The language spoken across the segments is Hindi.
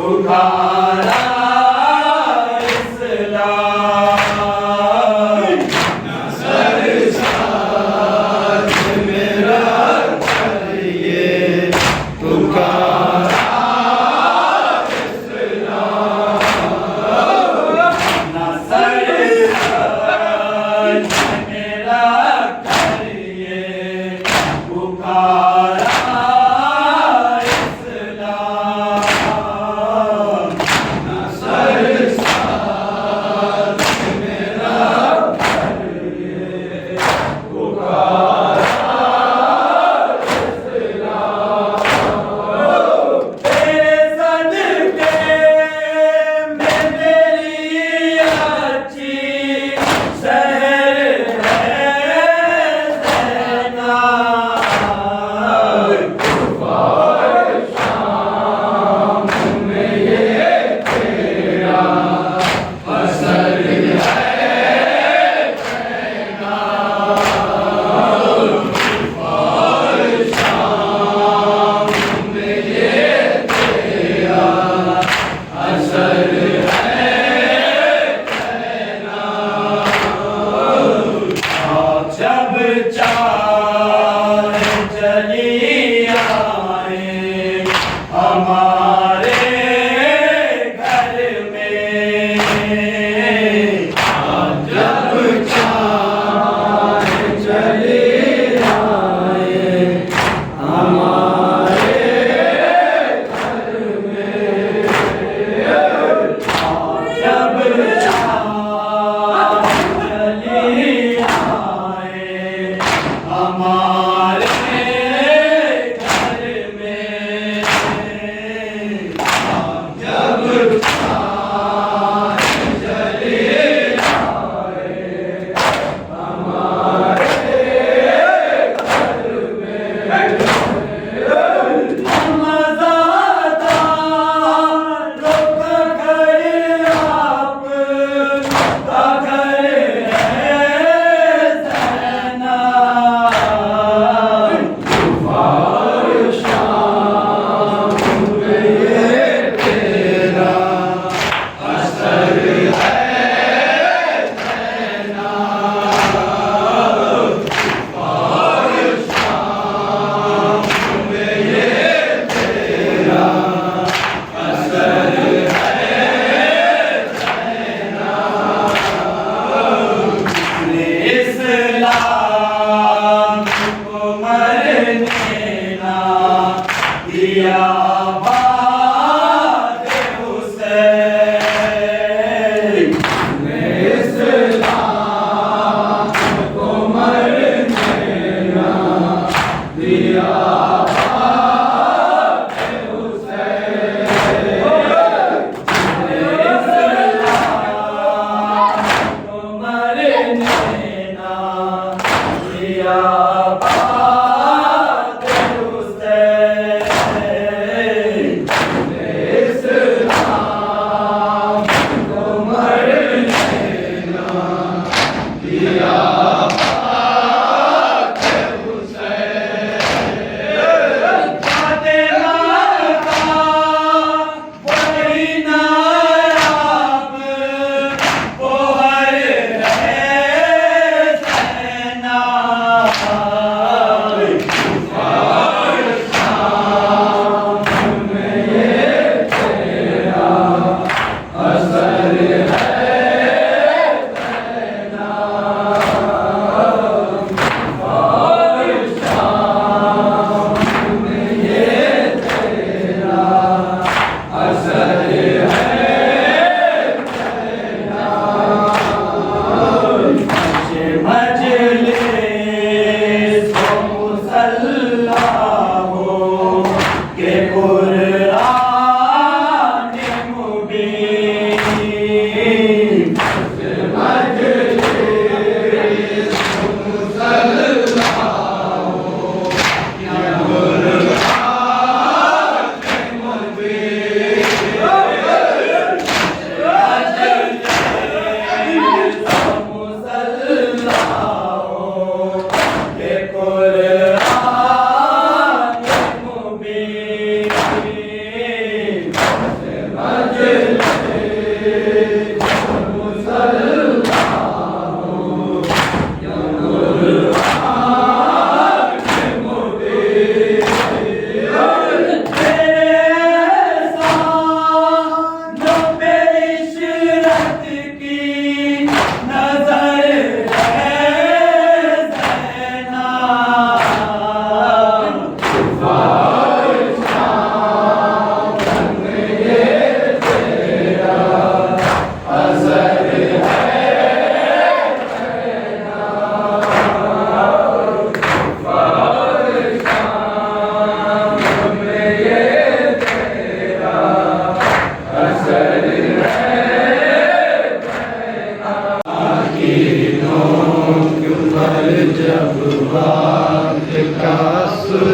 पुकारा इस्लाम नसर साथ मेरा करिए पुकारा इस्लाम नसर साथ मेरा करिए पुकारा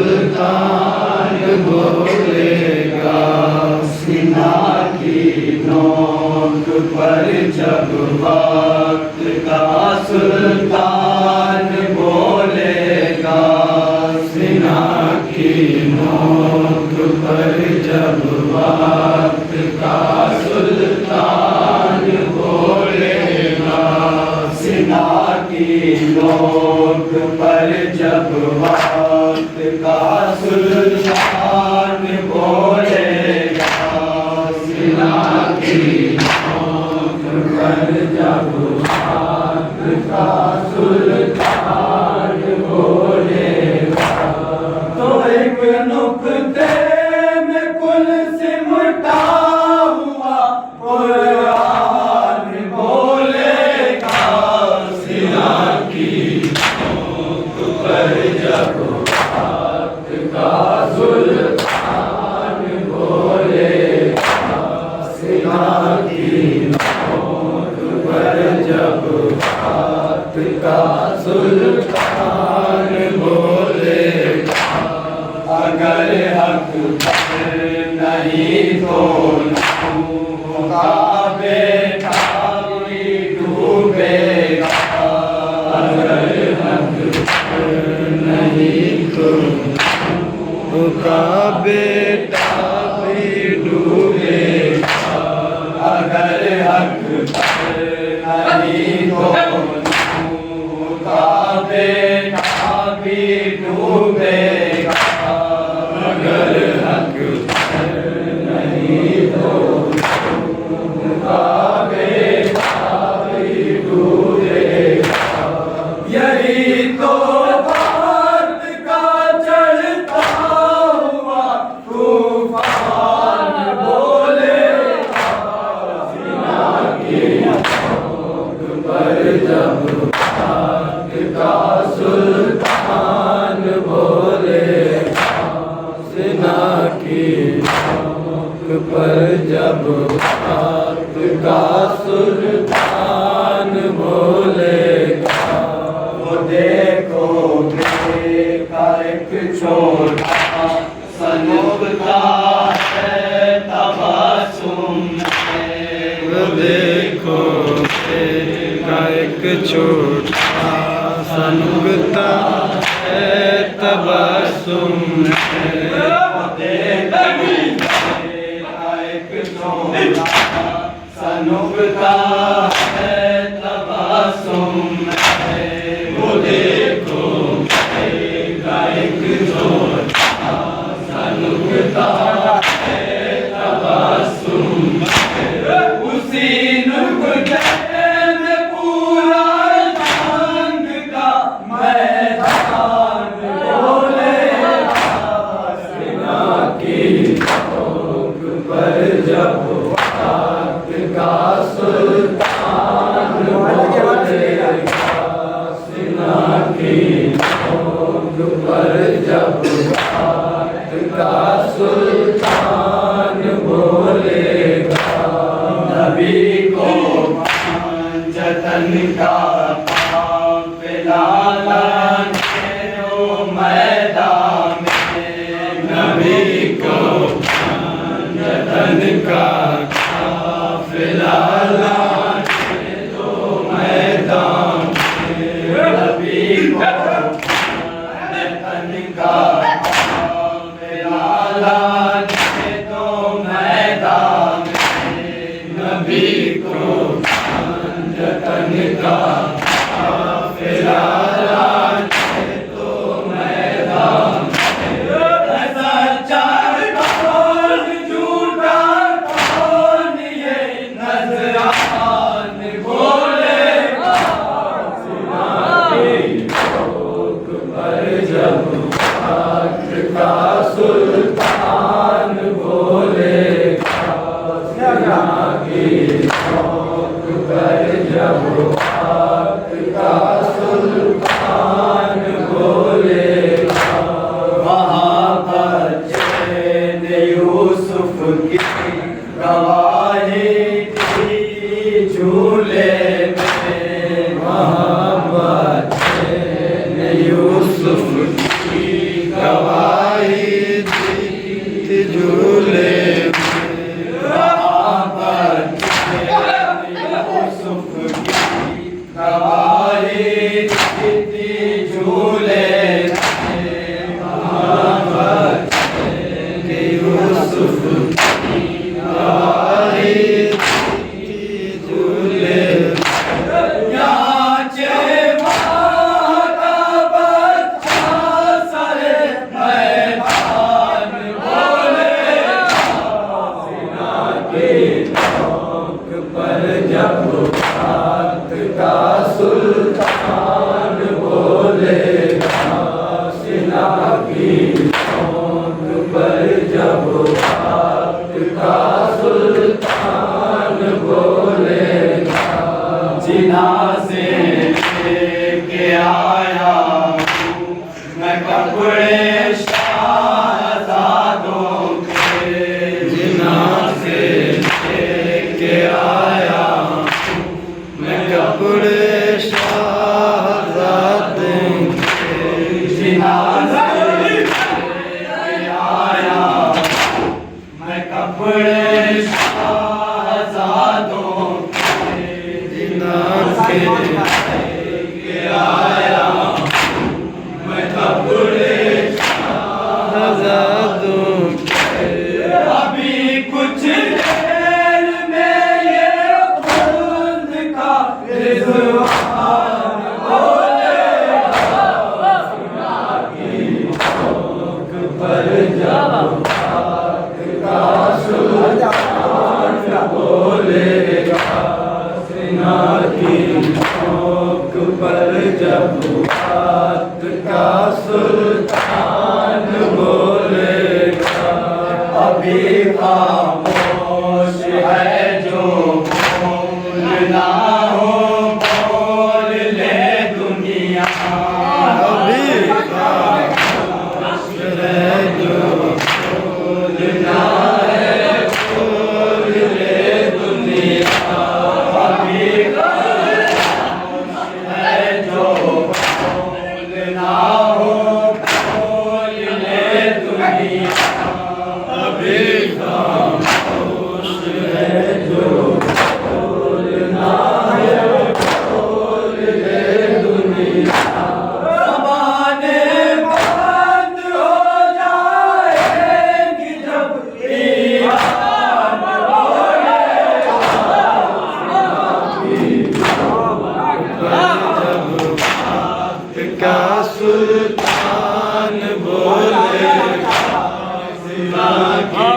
सुल्तान बोलेगा सीना की नोक पर जब वक्त का सुल्तान बोलेगा सीना की नोक पर जब वक्त का सुल्तान बोलेगा सीना की नोक पर जब वक्त का सुल्तान बोलेगा सीना की नोक पर जब वक्त का सुल्तान बोलेगा तो एक नुक्ते में कुल सिमटा हुआ कुरान बोलेगा सीना की नोक पर जब वक्त का सुल्तान बोलेगा सीना की नोक पर जब वक्त का सुल्तान बोलेगा अगर हक पर नहीं तो नूह का बेटा भी डूबेगा अगर हक पर नहीं तो नूह का बेटा भी डूबेगा अगर हक पर नहीं तो नूह का बेटा भी डूबेगा अगर हक पर नहीं तो नूह का बेटा भी डूबेगा यही तो बात का चढ़ता हुआ तूफान बोलेगा सीना की नोक पर जब वक्त का सुल्तान बोलेगा सीना की नोक पर जब वक्त का सुल्तान बोलेगा वो देखो का एक छोटा सनोबता है तबस्सुम वो देखो का एक छोटा सनोबता है तबस्सुम वो देखो का एक छोटा सनोबता है तबस्सुम वो देखो का एक छोटा सनोबता है तबस्सुम उसी नुक्ते में पूरा जंग का मैदान बोलेगा सीना की नोक पर जब वक्त का सुल्तान बोलेगा सीना की नोक पर जब वक्त का सुल्तान बोलेगा नबी को जतन का काफिला लाने दो मैदान में नबी को जतन का काफिला लाने दो मैदान में नबी को जतन का काफिला लाने दो मैदान गवाही दी झूले में मोहब्बत ने यूसुफ की गवाही दी झूले में मोहब्बत ने यूसुफ की गवाही दी झूले में मोहब्बत ने यूसुफ सुल्तान बोलेगा सिना की नोक पर जब बात का सुल्तान बोलेगा जिना से लेके आया हूँ मैं कपड़े शाहज़ादों के जिना से लेके आया हूँ मैं कपड़े कपड़े शाहज़ादों के जिना से लेके आया मैं कपड़े शाहज़ादों के अभी कुछ देर में ये खुद का रिज़वान बोलेगा सिना की नोक पर जब सुल्तान बोलेगा सिना की नोक पर जब बात का सुल्तान बोलेगा अभी खामोश है जो बोलना हो बोल ले दुनिया अभी खामोश है जो बोलना का सुल्तान बोलेगा सिना की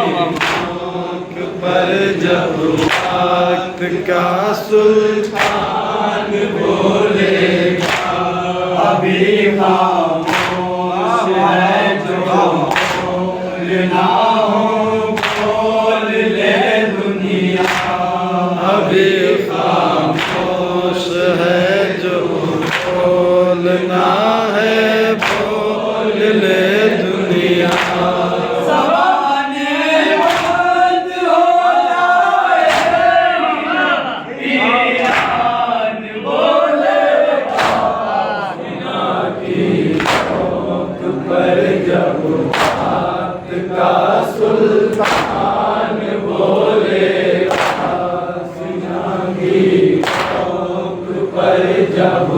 नोक पर जब बात का सुल्तान बोलेगा अभी खामोश है जो बोलना हो बोल ले दुनिया अभी खामोश है जो बोलना है बोल ले दुनिया ज़बाने बंद हो जाएगी ईरान बोलेगा सिना की नोक पर जब बात का सुल्तान बोलेगा सिना की नोक पर जब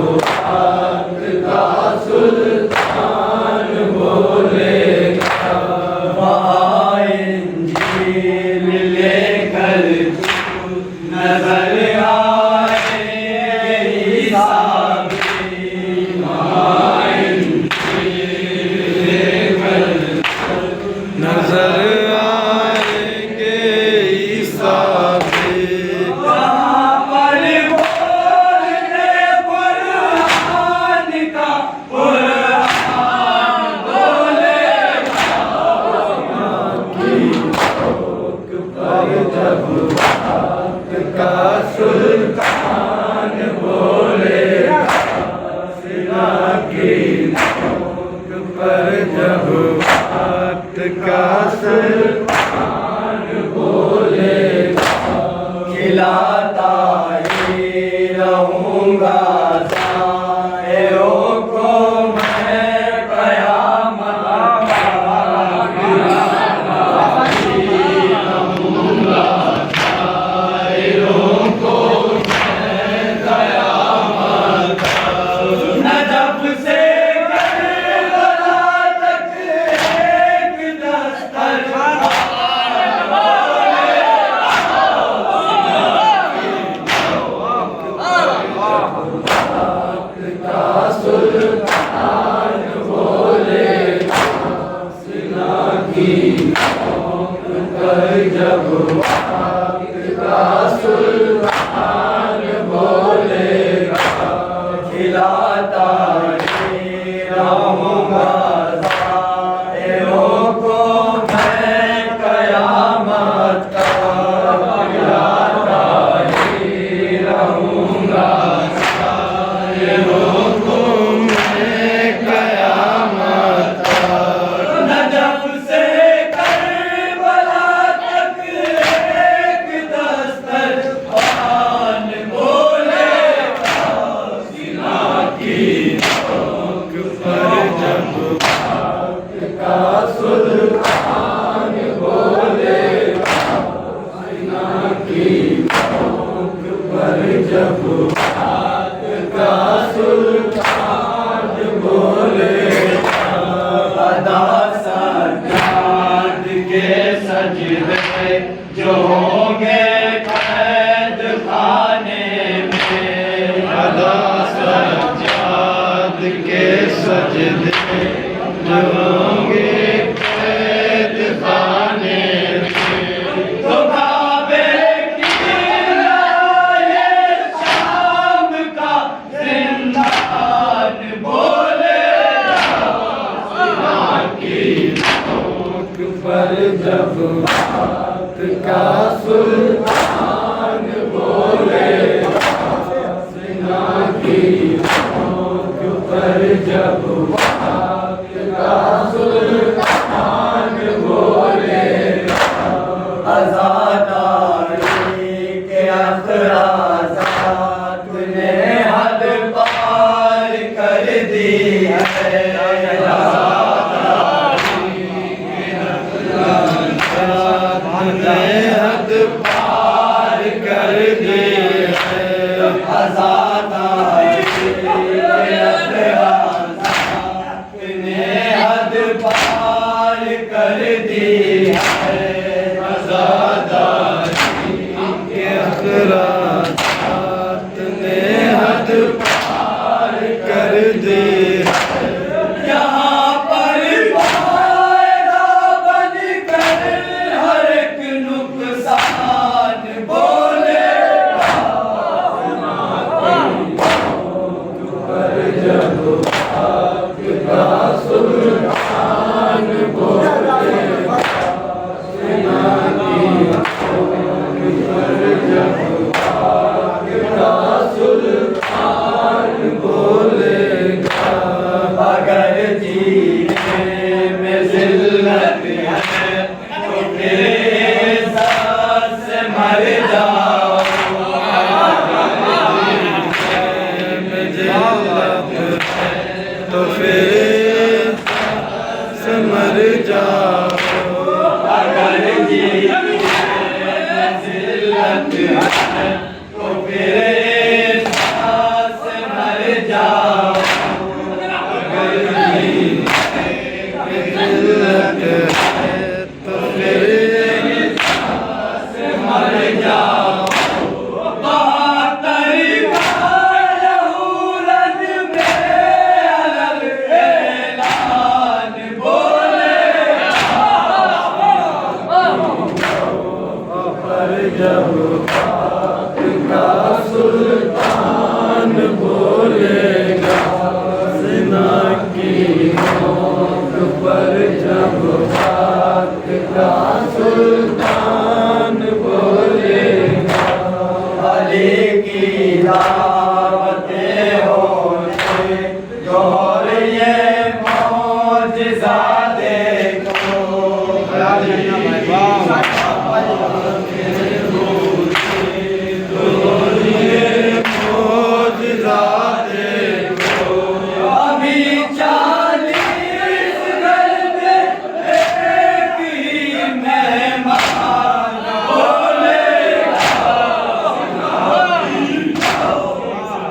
सुल्तान बोलेगा इंजील लेकर नजर आए ईसा लेकर नजर आएंगे ईसा सुल्तान बोलेगा सिना की नोक पर जब बात का सुल्तान बोलेगा। जब बात का सुल्तान बोलेगा, अदा सज्जाद के सजदे जो होंगे कैद खाने में, अदा सज्जाद के सजदे जो होंगे कैद खाने में, तो काबे की राहे शाम का जिंदान बोलेगा, सीना की नोक पर जब बात का सुल्तान बोलेगा, सीना की नोक पर जब बात का सुल्तान बोलेगा, अज़ादारी के अखराज़ात ने हद पार कर दी है, हद पार कर दी है, आज़ादारी के अखराज़ात ने हद पार कर दी है, आज़ादारी के अखराज़ात ने हद पार कर दी है, यहाँ पर फायदा बन कर हर एक नुकसान बोलेगा, पर जब बात का सुल्तान बोलेगा, सीना की नोक पर जब बात का सुल्तान बोलेगा, अगर जीने में जिल्लत है तो फिर इज़्ज़त से मर जाओ, में जिल्लत है तो फिर इज़्ज़त से मर जाओ, अगर जीने में जिल्लत है तो फिर इज़्ज़त से मर जाओ, अगर जीने में जिल्लत है तो फिर इज़्ज़त से मर जाओ, बहत्तर का लहूरन में अलग ऐलान बोलेगा, पर जब बात का सुल्तान बोलेगा, सीना की नोक पर जब बात का सुल्तान बोलेगा, अली की दावतें होने जो और ये मौजिज़ा देखो, अली की मौजिज़ा देखो, अभी 40 घर में एक ही मेहमान बोलेगा,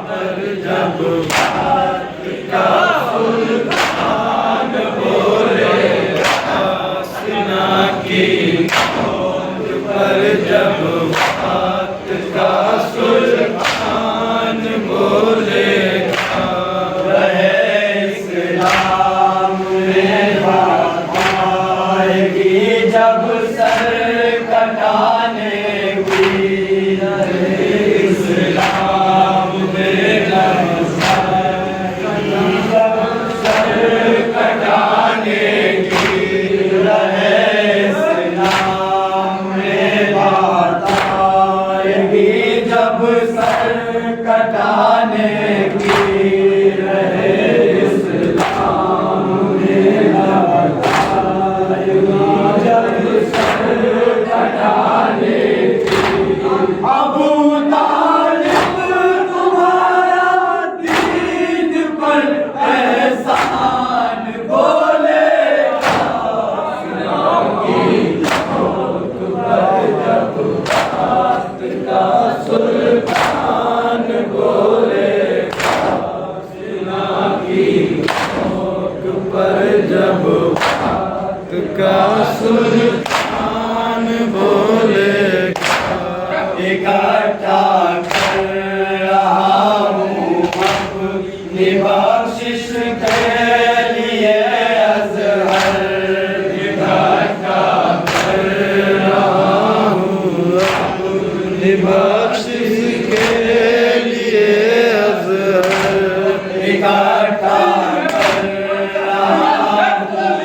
पर जब बात का सुल्तान बोलेगा, सीना की नोक पर जब बात का सुल्तान बोलेगा, रहे इस्लाम में बात आएगी जब सर कटाने की, रहे इस्लाम में जब सर कटाने की, रहे इस्लाम में बात आएगी जब सर कटाने की, रहे इस्लाम में बात आएगी जब सर कटाने की, अबू तालिब तुम्हारा दीन पर एहसान बोलेगा, सुल्तान बख्शिश के लिए अज़हर इकट्ठा कर रहा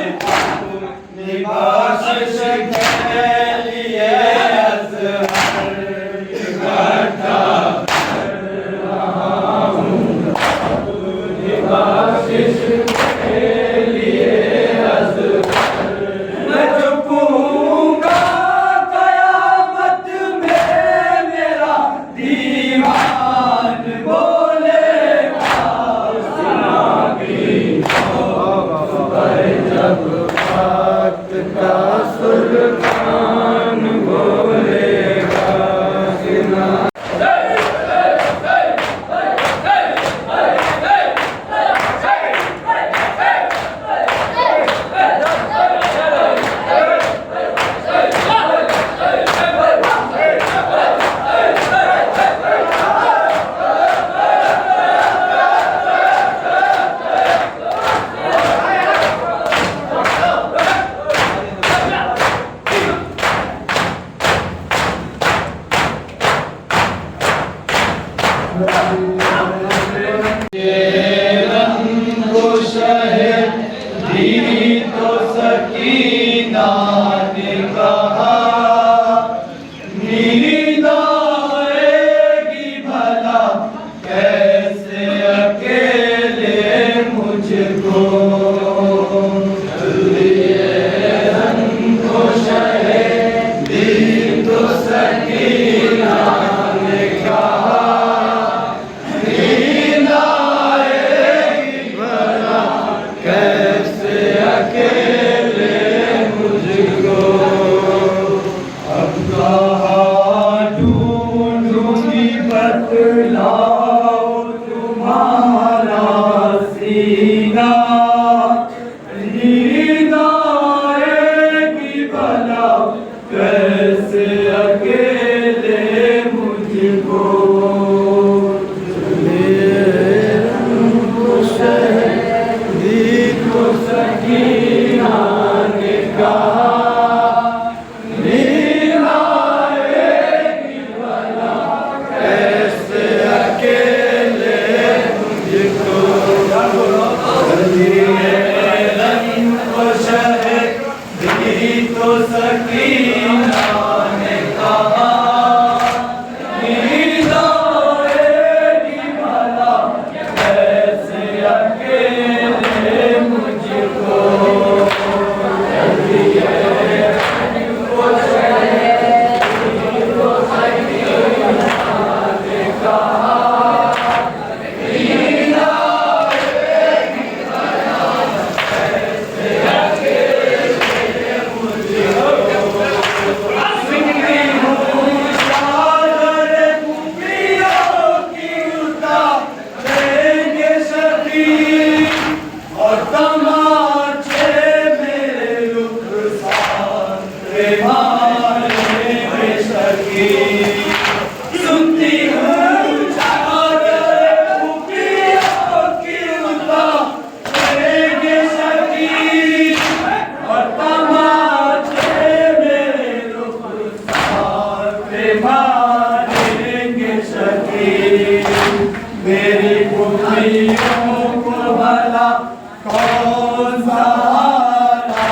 हूँ, बख्शिश के लिए अज़हर इकट्ठा कर रहा हूँ, बख्शिश के लिए अज़हर। मैं चुप हूँगा क़यामत में मेरा दीवान बोलेगा, जब वक्त का सुल्तान बोलेगा। तो सकीना ने कहा नींद आएगी भला कैसे अकेले मुझको, तो सकीना ने कहा नींद आएगी भला कैसे अकेले मुझको। अब कहाँ ढूंढूंगी बतलाओ तुम्हारा सीना, नींद आएगी भला कैसे अकेले मुझको। तो सकीना ने कहा नींद आएगी भला कैसे अकेले मुझको। तो सकीना ने कहा नींद आएगी भला कैसे अकेले मुझको। मेरी खुशियों को भला कौन सहारा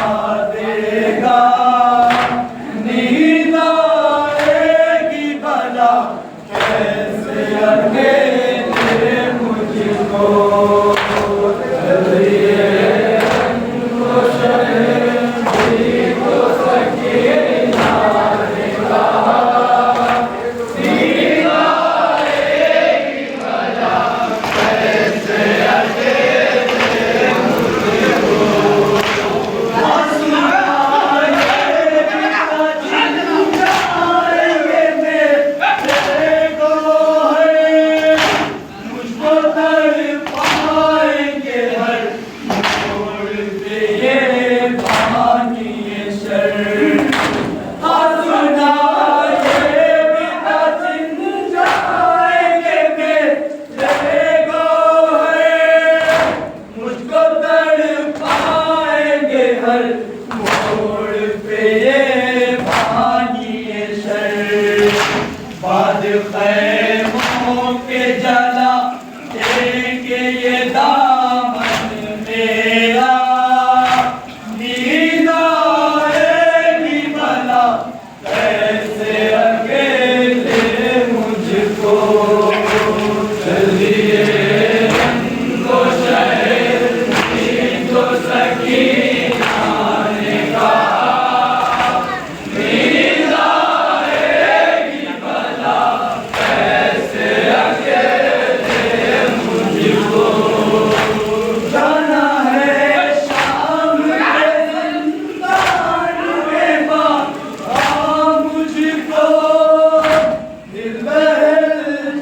देगा, नींद आएगी भला कैसे अकेले मुझको। बाद खैमों के जला देंगे ये दामन मेरा, नींद आएगी भला कैसे अकेले मुझको। चलिए रंगो शहर तो सकीना ने कहा, नींद आएगी भला कैसे अकेले मुझको। जाना है शाम के ज़िंदान में बाबा मुझको, दिल बहल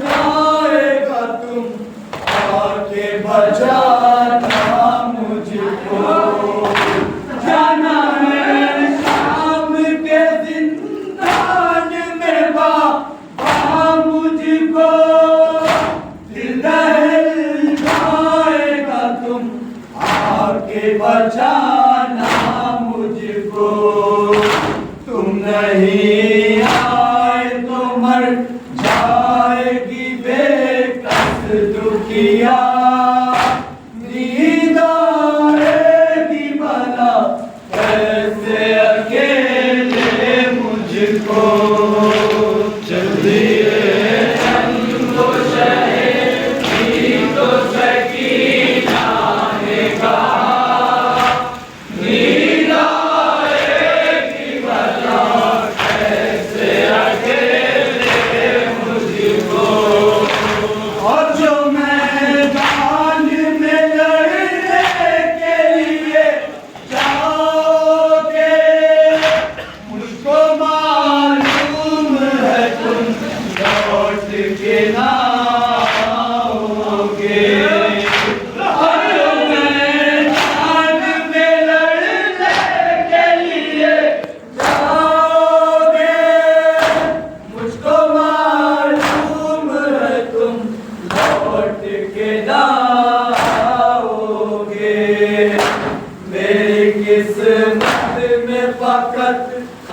जाएगा तुम आके बचाना मुझको। जाना है शाम के ज़िंदान में बाबा मुझको, दिल दहल जाएगा तुम आके बचाना मुझको। तुम नहीं आए तो मर जाएगी बेकस दुखिया, नींद आएगी भला कैसे अकेले मुझको। चलिए रंगो शहर तो सकीना ने कहा, नींद आएगी भला कैसे अकेले मुझको। और जो मैदान में लड़ने के लिए जाओगे, मुझको मालूम है तुम लौट के ना आओगे। और जो मैदान में लड़ने के लिए जाओगे, मुझको मालूम है तुम लौट के ना आओगे। मेरी किस्मत में फकत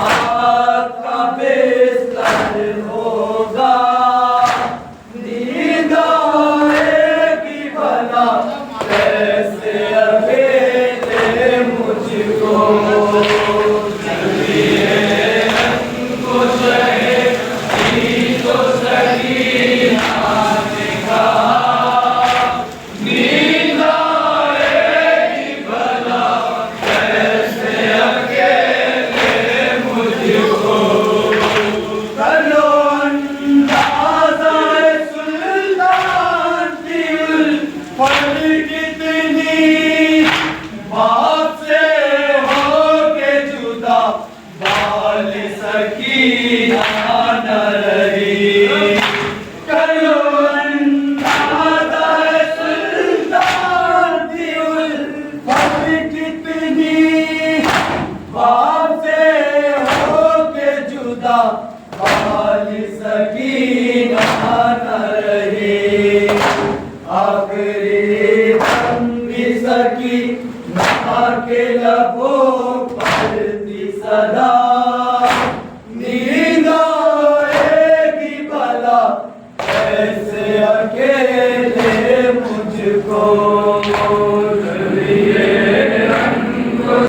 आपका बिस्तर होगा, नींद आएगी भला कैसे अकेले मुझको। चलिए रंगो शहर तो सकीना ने कहा, नींद आएगी भला कैसे अकेले मुझको। करो अंदाज़ा सुल्तान की उल्फत कितनी, बाप से होके जुदा बाल सकीना न रही। करो अंदाज़ा सुल्तान की उल्फत कितनी, बाप से होके जुदा बाल सकीना न रही। आखिरी दम भी सकीना के लबों पर थी सदा, नींद आएगी भला कैसे अकेले मुझको।